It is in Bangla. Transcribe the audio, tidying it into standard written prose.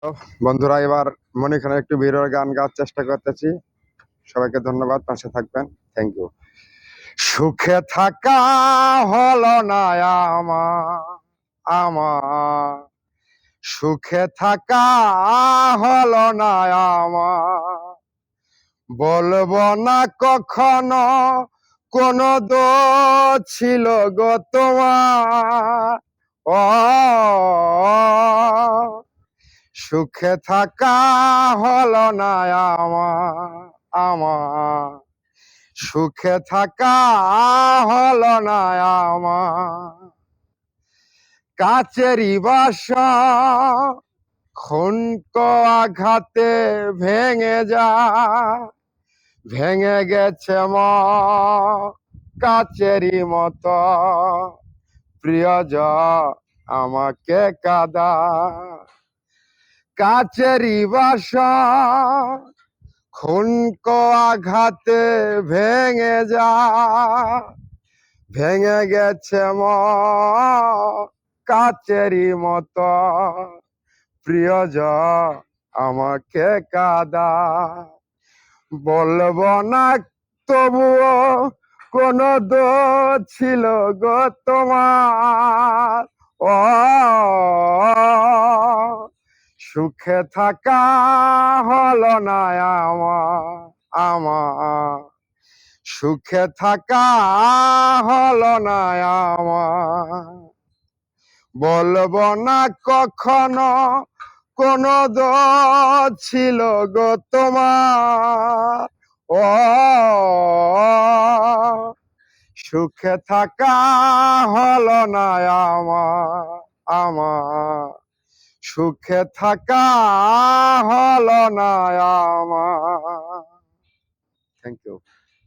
তো বন্ধুরা, এবার মনিখানের একটু বিরল গান গাওয়ার চেষ্টা করতেছি। সবাইকে ধন্যবাদ, পাশে থাকবেন। Thank you. সুখে থাকা হলো না আমার আমার সুখে থাকা হলো না আমার, বলবো না কখনো কোনো দোষ ছিল গো তোমার। ও, সুখে থাকা হলো না আমার সুখে থাকা হলো না আমার। কাচেরি বাসা খুনকো আঘাতে ভেঙে গেছে কাচেরি মতো। প্রিয়জন আমাকে কাদা, কাচেরি বাসা খুনকো আঘাতে ভেঙে গেছে কাচেরি মতো। প্রিয়জন আমাকে কাদা, বলবো না তবুও কোন দোষ ছিল গো তোমার। ও, সুখে থাকা হলো না আমার সুখে থাকা হলো না আমার, বলবো না কখনো কোনো দোষ ছিল গো তোমার। ও, সুখে থাকা হলো না আমার সুখে থাকা হলো না আমার। Thank you.